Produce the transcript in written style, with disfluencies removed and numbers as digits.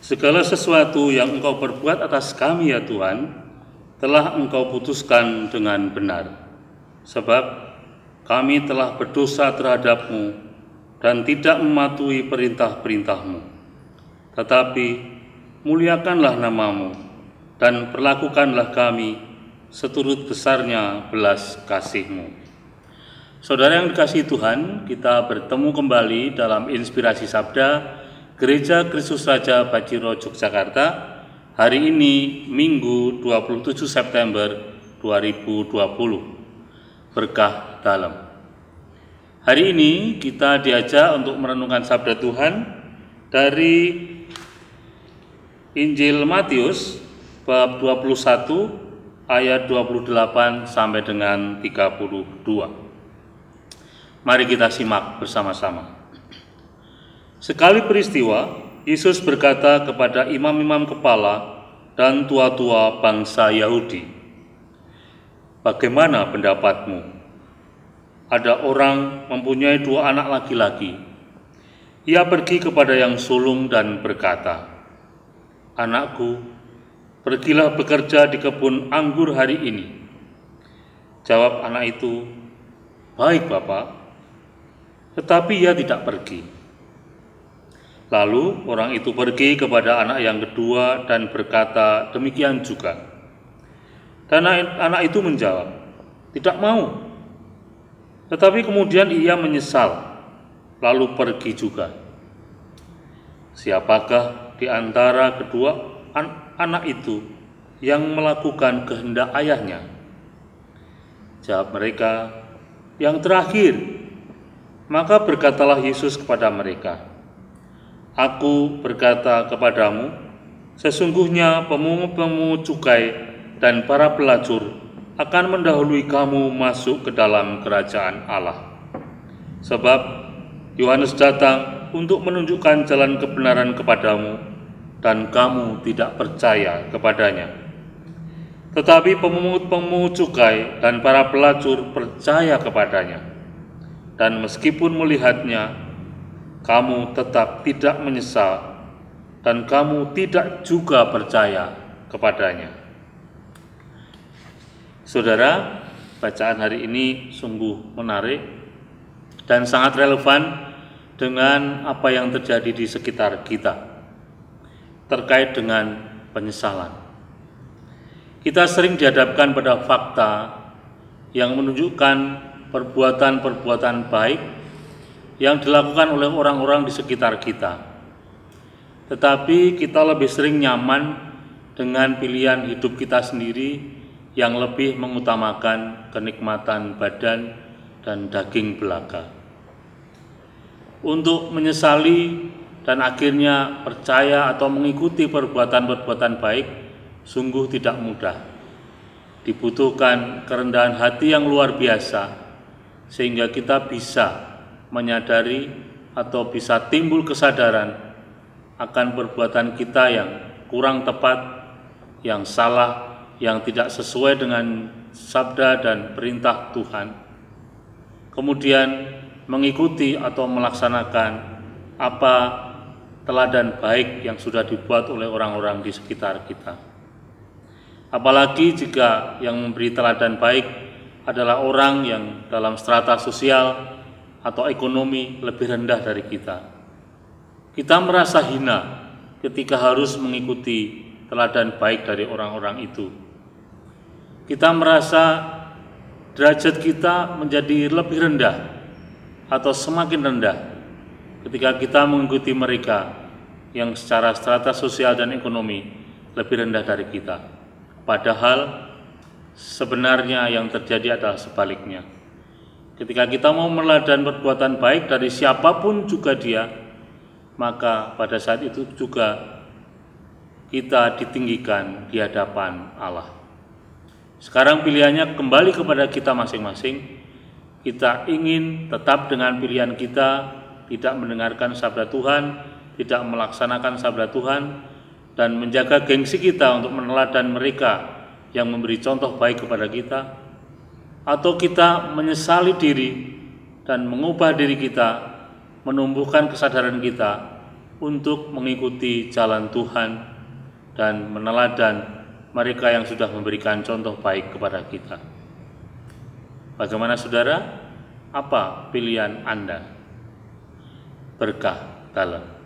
Segala sesuatu yang Engkau perbuat atas kami ya Tuhan, telah Engkau putuskan dengan benar. Sebab kami telah berdosa terhadap-Mu dan tidak mematuhi perintah-perintah-Mu. Tetapi muliakanlah nama-Mu dan perlakukanlah kami seturut besarnya belas kasih-Mu. Saudara yang dikasihi Tuhan, kita bertemu kembali dalam Inspirasi Sabda Gereja Kristus Raja Bajiro Yogyakarta hari ini Minggu 27 September 2020. Berkah dalam. Hari ini kita diajak untuk merenungkan sabda Tuhan dari Injil Matius bab 21 ayat 28 sampai dengan 32. Mari kita simak bersama-sama. Sekali peristiwa, Yesus berkata kepada imam-imam kepala dan tua-tua bangsa Yahudi, "Bagaimana pendapatmu? Ada orang mempunyai 2 anak laki-laki. Ia pergi kepada yang sulung dan berkata, 'Anakku, pergilah bekerja di kebun anggur hari ini.' Jawab anak itu, 'Baik, Bapak.' Tetapi ia tidak pergi. Lalu orang itu pergi kepada anak yang kedua dan berkata demikian juga. Dan anak itu menjawab, 'Tidak mau.' Tetapi kemudian ia menyesal, lalu pergi juga. Siapakah di antara kedua anak itu yang melakukan kehendak ayahnya?" Jawab mereka, "Yang terakhir." Maka berkatalah Yesus kepada mereka, "Aku berkata kepadamu, sesungguhnya pemungut-pemungut cukai dan para pelacur akan mendahului kamu masuk ke dalam kerajaan Allah. Sebab Yohanes datang untuk menunjukkan jalan kebenaran kepadamu, dan kamu tidak percaya kepadanya. Tetapi pemungut-pemungut cukai dan para pelacur percaya kepadanya, dan meskipun melihatnya, kamu tetap tidak menyesal, dan kamu tidak juga percaya kepadanya." Saudara, bacaan hari ini sungguh menarik dan sangat relevan dengan apa yang terjadi di sekitar kita terkait dengan penyesalan. Kita sering dihadapkan pada fakta yang menunjukkan perbuatan-perbuatan baik yang dilakukan oleh orang-orang di sekitar kita. Tetapi kita lebih sering nyaman dengan pilihan hidup kita sendiri yang lebih mengutamakan kenikmatan badan dan daging belaka. Untuk menyesali dan akhirnya percaya atau mengikuti perbuatan-perbuatan baik sungguh tidak mudah. Dibutuhkan kerendahan hati yang luar biasa sehingga kita bisa menyadari atau bisa timbul kesadaran akan perbuatan kita yang kurang tepat, yang salah, yang tidak sesuai dengan sabda dan perintah Tuhan. Kemudian mengikuti atau melaksanakan apa teladan baik yang sudah dibuat oleh orang-orang di sekitar kita. Apalagi jika yang memberi teladan baik adalah orang yang dalam strata sosial atau ekonomi lebih rendah dari kita. Kita merasa hina ketika harus mengikuti teladan baik dari orang-orang itu. Kita merasa derajat kita menjadi lebih rendah atau semakin rendah ketika kita mengikuti mereka yang secara strata sosial dan ekonomi lebih rendah dari kita. Padahal sebenarnya yang terjadi adalah sebaliknya. Ketika kita mau meneladani perbuatan baik dari siapapun juga dia, maka pada saat itu juga kita ditinggikan di hadapan Allah. Sekarang pilihannya kembali kepada kita masing-masing. Kita ingin tetap dengan pilihan kita, tidak mendengarkan sabda Tuhan, tidak melaksanakan sabda Tuhan, dan menjaga gengsi kita untuk meneladani mereka yang memberi contoh baik kepada kita, atau kita menyesali diri dan mengubah diri kita, menumbuhkan kesadaran kita untuk mengikuti jalan Tuhan dan meneladan mereka yang sudah memberikan contoh baik kepada kita. Bagaimana saudara? Apa pilihan Anda? Berkah dalam.